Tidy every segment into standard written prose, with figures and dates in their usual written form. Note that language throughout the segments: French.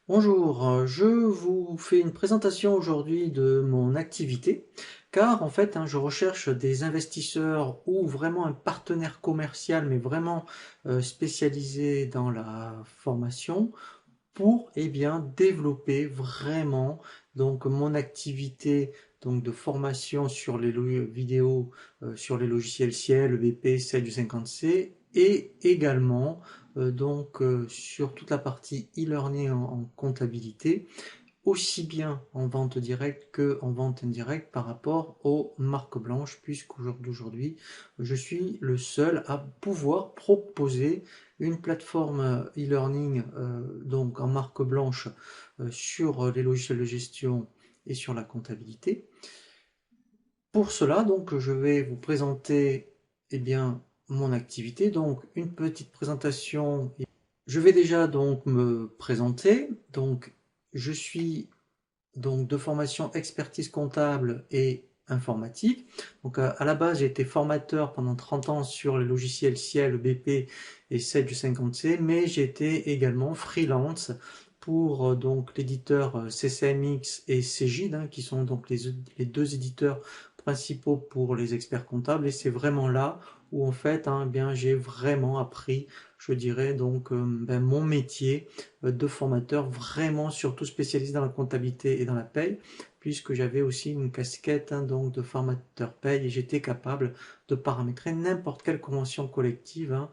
Bonjour, je vous fais une présentation aujourd'hui de mon activité, car en fait je recherche des investisseurs ou vraiment un partenaire commercial, mais vraiment spécialisé dans la formation, pour développer vraiment donc mon activité donc de formation sur les vidéos sur les logiciels Ciel, EBP, Sage 50C et également sur toute la partie e-learning en comptabilité, aussi bien en vente directe que en vente indirecte par rapport aux marques blanches, puisqu'aujourd'hui je suis le seul à pouvoir proposer une plateforme e-learning donc en marque blanche sur les logiciels de gestion et sur la comptabilité. Pour cela, donc, je vais vous présenter mon activité. Donc, une petite présentation. Je vais déjà donc me présenter. Donc, je suis donc de formation expertise comptable et informatique. Donc à la base, j'ai été formateur pendant 30 ans sur les logiciels Ciel, BP et Sage 50C, mais j'ai été également freelance pour donc l'éditeur CCMX et Cegid, qui sont donc les deux éditeurs principaux pour les experts comptables. Et c'est vraiment là où en fait, j'ai vraiment appris, je dirais donc mon métier de formateur vraiment surtout spécialisé dans la comptabilité et dans la paye, puisque j'avais aussi une casquette donc de formateur paye et j'étais capable de paramétrer n'importe quelle convention collective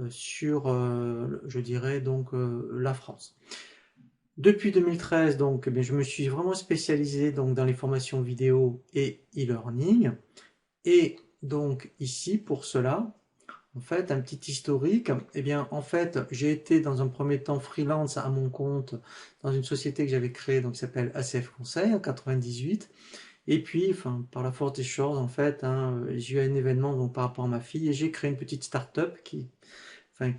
sur, je dirais donc la France. Depuis 2013, donc, je me suis vraiment spécialisé donc dans les formations vidéo et e-learning. Et donc ici, pour cela, en fait, un petit historique, en fait, j'ai été dans un premier temps freelance à mon compte dans une société que j'avais créée, donc qui s'appelle ACF Conseil en 98. Et puis, enfin, par la force des choses, en fait, j'ai eu un événement donc par rapport à ma fille et j'ai créé une petite start-up qui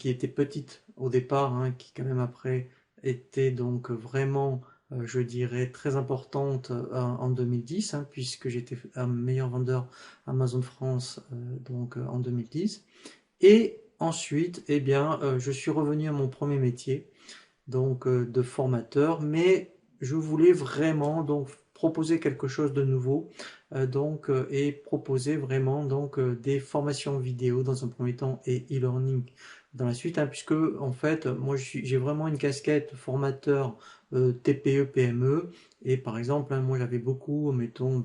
était petite au départ, qui quand même après était donc vraiment, je dirais, très importante en 2010, puisque j'étais un meilleur vendeur Amazon France en 2010. Et ensuite, je suis revenu à mon premier métier, de formateur, mais je voulais vraiment donc proposer quelque chose de nouveau, et proposer vraiment des formations vidéo dans un premier temps et e-learning dans la suite, puisque en fait, moi j'ai vraiment une casquette formateur TPE PME et par exemple, moi j'avais beaucoup, mettons,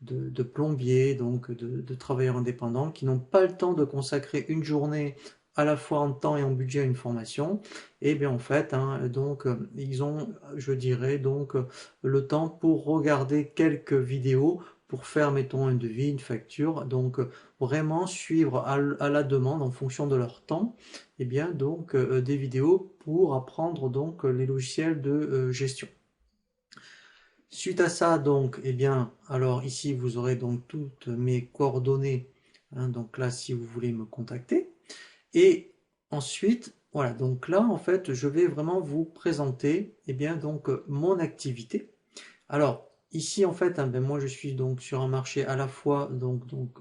de plombiers, de travailleurs indépendants qui n'ont pas le temps de consacrer une journée à la fois en temps et en budget à une formation. Et bien en fait, ils ont, je dirais, le temps pour regarder quelques vidéos pour faire, mettons, un devis, une facture. Donc vraiment suivre à la demande en fonction de leur temps, des vidéos pour apprendre les logiciels de gestion. Suite à ça, alors ici vous aurez donc toutes mes coordonnées. Donc là, si vous voulez me contacter. Et ensuite, voilà, donc là, en fait, je vais vraiment vous présenter, mon activité. Alors, ici, en fait, moi, je suis donc sur un marché à la fois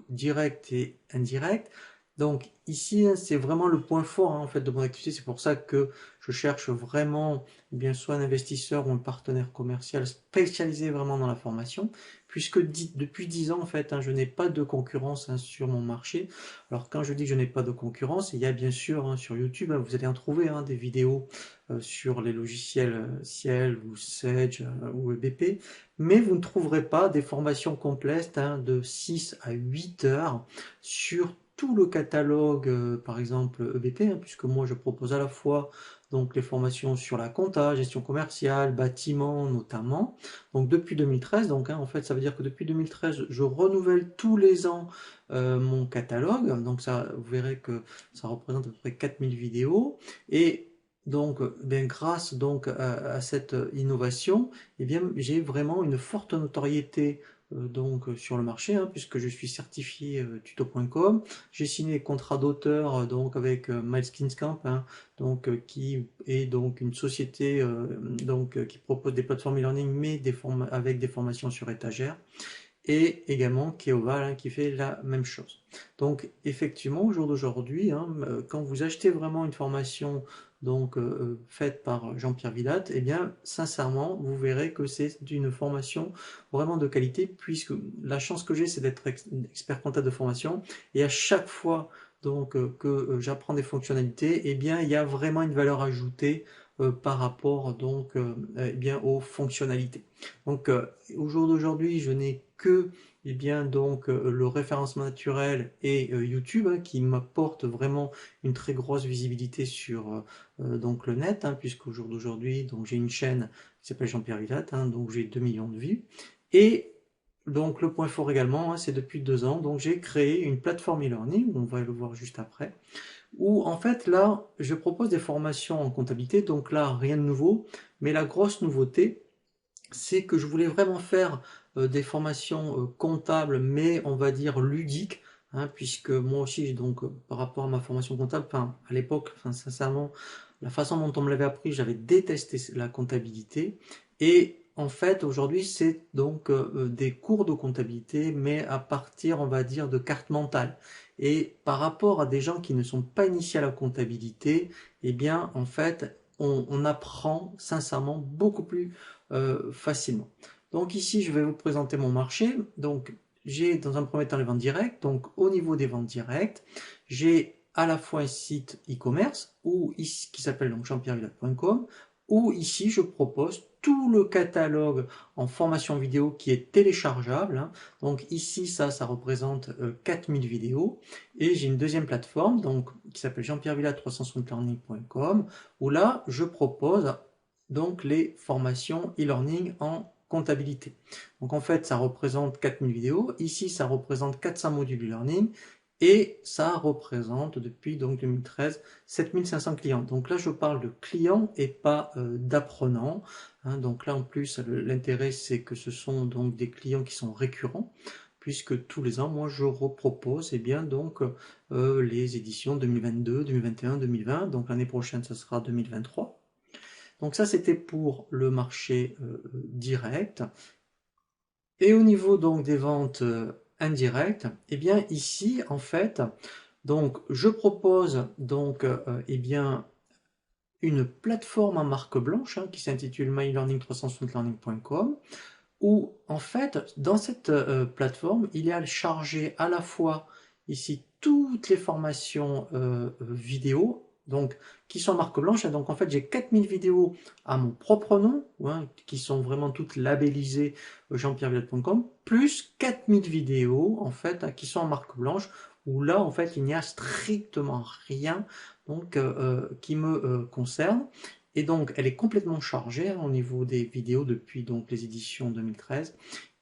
direct et indirect. Donc ici, c'est vraiment le point fort en fait de mon activité. C'est pour ça que je cherche vraiment soit un investisseur ou un partenaire commercial spécialisé vraiment dans la formation, puisque depuis 10 ans en fait, je n'ai pas de concurrence sur mon marché. Alors quand je dis que je n'ai pas de concurrence, il y a bien sûr sur YouTube, vous allez en trouver des vidéos sur les logiciels Ciel ou Sage ou EBP, mais vous ne trouverez pas des formations complètes de 6 à 8 heures sur tout le catalogue, par exemple EBP, puisque moi je propose à la fois donc les formations sur la compta, gestion commerciale, bâtiment notamment. Donc depuis 2013, en fait ça veut dire que depuis 2013 je renouvelle tous les ans mon catalogue. Donc ça, vous verrez que ça représente à peu près 4000 vidéos. Et grâce à cette innovation, j'ai vraiment une forte notoriété sur le marché, puisque je suis certifié tuto.com. J'ai signé des contrats d'auteur avec Mileskinscamp, qui est donc une société qui propose des plateformes e-learning, mais avec des formations sur étagère. et également Keoval, hein, qui fait la même chose. Donc effectivement, au jour d'aujourd'hui, hein, quand vous achetez vraiment une formation donc faite par Jean-Pierre Villatte, eh bien sincèrement, vous verrez que c'est une formation vraiment de qualité, puisque la chance que j'ai, c'est d'être expert comptable de formation, et à chaque fois donc que j'apprends des fonctionnalités, eh bien il y a vraiment une valeur ajoutée par rapport donc eh bien aux fonctionnalités. Donc au jour d'aujourd'hui, je n'ai que eh bien donc le référencement naturel et YouTube, hein, qui m'apporte vraiment une très grosse visibilité sur donc le net, hein, puisqu'au jour d'aujourd'hui, donc j'ai une chaîne qui s'appelle Jean-Pierre Villatte, hein, donc j'ai 2 millions de vues. Et donc le point fort également, hein, c'est depuis 2 ans, donc j'ai créé une plateforme e-learning, on va le voir juste après, où en fait là, je propose des formations en comptabilité, donc là, rien de nouveau, mais la grosse nouveauté, c'est que je voulais vraiment faire des formations comptables, mais on va dire ludiques, hein, puisque moi aussi, donc par rapport à ma formation comptable, enfin à l'époque, enfin sincèrement, la façon dont on me l'avait appris, j'avais détesté la comptabilité, et en fait aujourd'hui c'est donc des cours de comptabilité, mais à partir, on va dire, de cartes mentales. Et par rapport à des gens qui ne sont pas initiés à la comptabilité, eh bien en fait on apprend sincèrement beaucoup plus facilement. Donc ici, je vais vous présenter mon marché. Donc j'ai dans un premier temps les ventes directes. Donc au niveau des ventes directes, j'ai à la fois un site e-commerce ou ici qui s'appelle donc jeanpierrevillatte.com, où ici je propose tout le catalogue en formation vidéo qui est téléchargeable, hein. Donc ici ça représente 4000 vidéos, et j'ai une deuxième plateforme donc qui s'appelle jeanpierrevillatte360learning.com, où là je propose donc les formations e-learning en comptabilité. Donc en fait, ça représente 4000 vidéos. Ici, ça représente 400 modules e-learning. Et ça représente depuis donc 2013 7500 clients. Donc là, je parle de clients et pas d'apprenants, hein. Donc là, en plus, l'intérêt, c'est que ce sont donc des clients qui sont récurrents, puisque tous les ans, moi, je repropose eh bien, donc, les éditions 2022, 2021, 2020. Donc l'année prochaine, ce sera 2023. Donc ça, c'était pour le marché direct. Et au niveau donc des ventes indirectes, eh bien ici, en fait, donc je propose donc eh bien une plateforme en marque blanche, hein, qui s'intitule mylearning360learning.com, où en fait, dans cette plateforme, il y a chargé à la fois ici toutes les formations vidéo, donc qui sont marque blanche. Donc en fait, j'ai 4000 vidéos à mon propre nom, hein, qui sont vraiment toutes labellisées jeanpierrevillatte.com, plus 4000 vidéos en fait, qui sont en marque blanche, où là en fait il n'y a strictement rien donc qui me concerne. Et donc, elle est complètement chargée, hein, au niveau des vidéos depuis donc les éditions 2013.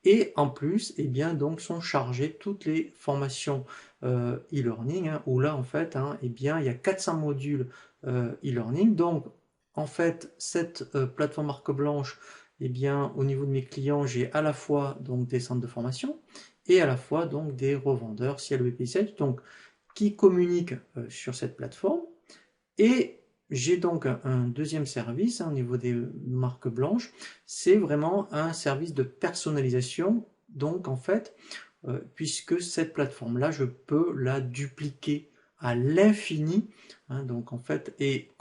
Et en plus, eh bien, donc, sont chargées toutes les formations e-learning, hein, où là, en fait, hein, eh bien, il y a 400 modules e-learning. Donc, en fait, cette plateforme marque blanche, eh bien, au niveau de mes clients, j'ai à la fois donc des centres de formation et à la fois donc des revendeurs CLE et PCL, donc qui communiquent sur cette plateforme. Et j'ai donc un deuxième service, hein, au niveau des marques blanches, c'est vraiment un service de personnalisation. Donc en fait, puisque cette plateforme-là, je peux la dupliquer à l'infini, hein. Donc en fait, et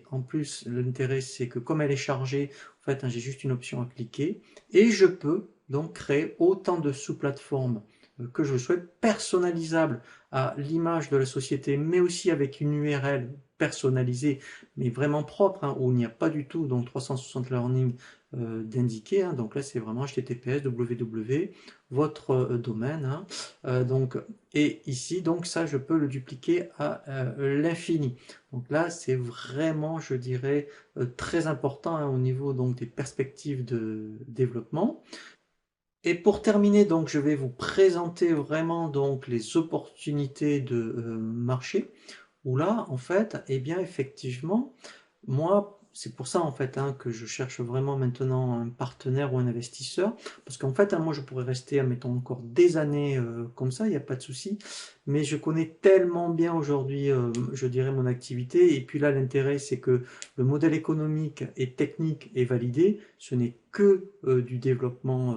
en plus l'intérêt, c'est que comme elle est chargée, en fait, hein, j'ai juste une option à cliquer, et je peux donc créer autant de sous-plateformes que je souhaite, personnalisables à l'image de la société, mais aussi avec une URL personnalisée, mais vraiment propre, hein, où il n'y a pas du tout donc 360 learning d'indiquer, hein. Donc là, c'est vraiment https www votre domaine, hein. Donc, et ici, donc ça, je peux le dupliquer à l'infini. Donc là, c'est vraiment, je dirais, très important, hein, au niveau donc des perspectives de développement. Et pour terminer, donc, je vais vous présenter vraiment donc les opportunités de marché, où là, en fait, eh bien, effectivement, moi, c'est pour ça en fait hein, que je cherche vraiment maintenant un partenaire ou un investisseur, parce qu'en fait, hein, moi je pourrais rester, admettons, encore des années comme ça, il n'y a pas de souci, mais je connais tellement bien aujourd'hui, je dirais, mon activité, et puis là l'intérêt c'est que le modèle économique et technique est validé, ce n'est que du développement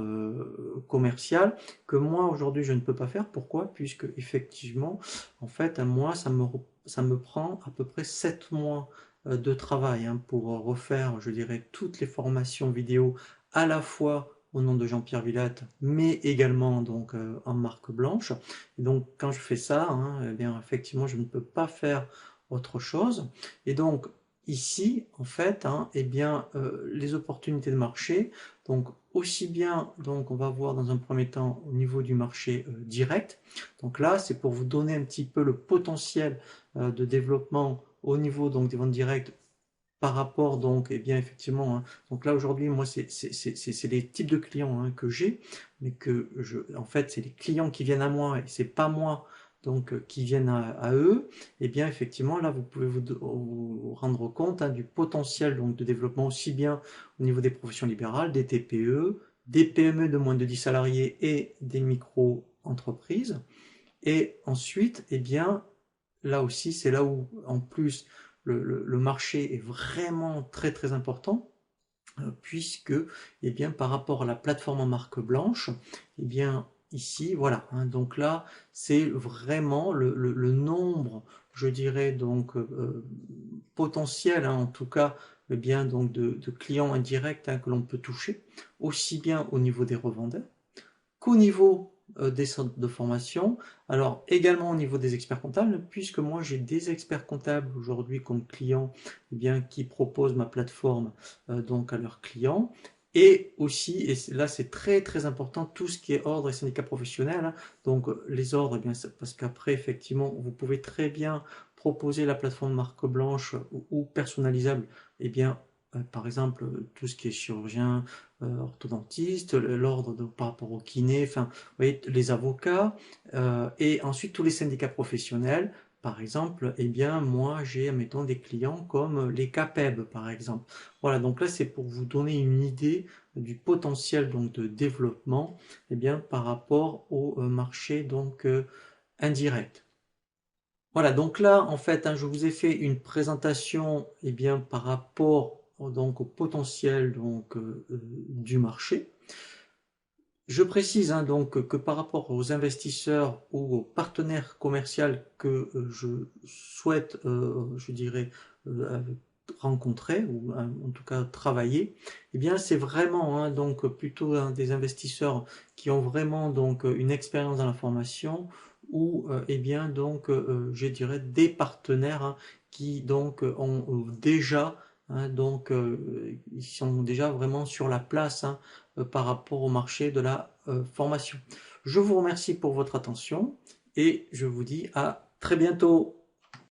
commercial, que moi aujourd'hui je ne peux pas faire. Pourquoi? Puisque effectivement, en fait, un mois, ça me prend à peu près 7 mois de travail hein, pour refaire, je dirais, toutes les formations vidéo à la fois au nom de Jean-Pierre Villatte, mais également donc en marque blanche. Et donc quand je fais ça, hein, eh bien effectivement, je ne peux pas faire autre chose. Et donc ici, en fait, hein, eh bien les opportunités de marché, donc aussi bien, donc on va voir dans un premier temps au niveau du marché direct. Donc là, c'est pour vous donner un petit peu le potentiel de développement au niveau donc des ventes directes par rapport donc eh bien effectivement hein, donc là aujourd'hui moi c'est les types de clients hein, que j'ai mais que je en fait c'est les clients qui viennent à moi et c'est pas moi donc qui viennent à eux et bien effectivement là vous pouvez vous rendre compte hein, du potentiel donc de développement aussi bien au niveau des professions libérales, des TPE, des PME de moins de 10 salariés et des micro-entreprises et ensuite eh bien là aussi, c'est là où, en plus, le marché est vraiment très très important, puisque, eh bien, par rapport à la plateforme en marque blanche, eh bien, ici, voilà, hein, donc là, c'est vraiment le nombre, je dirais, donc, potentiel, hein, en tout cas, eh bien, donc, de clients indirects hein, que l'on peut toucher, aussi bien au niveau des revendeurs, qu'au niveau des centres de formation, alors également au niveau des experts comptables, puisque moi j'ai des experts comptables aujourd'hui comme clients eh bien, qui proposent ma plateforme donc à leurs clients, et aussi, et là c'est très très important, tout ce qui est ordre et syndicats professionnels, hein. Donc les ordres, eh bien, parce qu'après effectivement vous pouvez très bien proposer la plateforme marque blanche ou personnalisable, eh bien par exemple tout ce qui est chirurgien, orthodontiste, l'ordre par rapport au kiné, enfin, vous voyez, les avocats, et ensuite tous les syndicats professionnels. Par exemple, eh bien, moi, j'ai, mettons, des clients comme les CAPEB, par exemple. Voilà, donc là, c'est pour vous donner une idée du potentiel donc de développement, eh bien, par rapport au marché donc indirect. Voilà, donc là, en fait, hein, je vous ai fait une présentation, eh bien, par rapport donc au potentiel donc du marché. Je précise hein, donc que par rapport aux investisseurs ou aux partenaires commerciaux que je souhaite, je dirais, euh, rencontrer ou en tout cas travailler, eh bien c'est vraiment hein, donc plutôt hein, des investisseurs qui ont vraiment donc une expérience dans la formation ou eh bien donc je dirais des partenaires hein, qui donc ont déjà hein, donc ils sont déjà vraiment sur la place hein, par rapport au marché de la formation. Je vous remercie pour votre attention et je vous dis à très bientôt.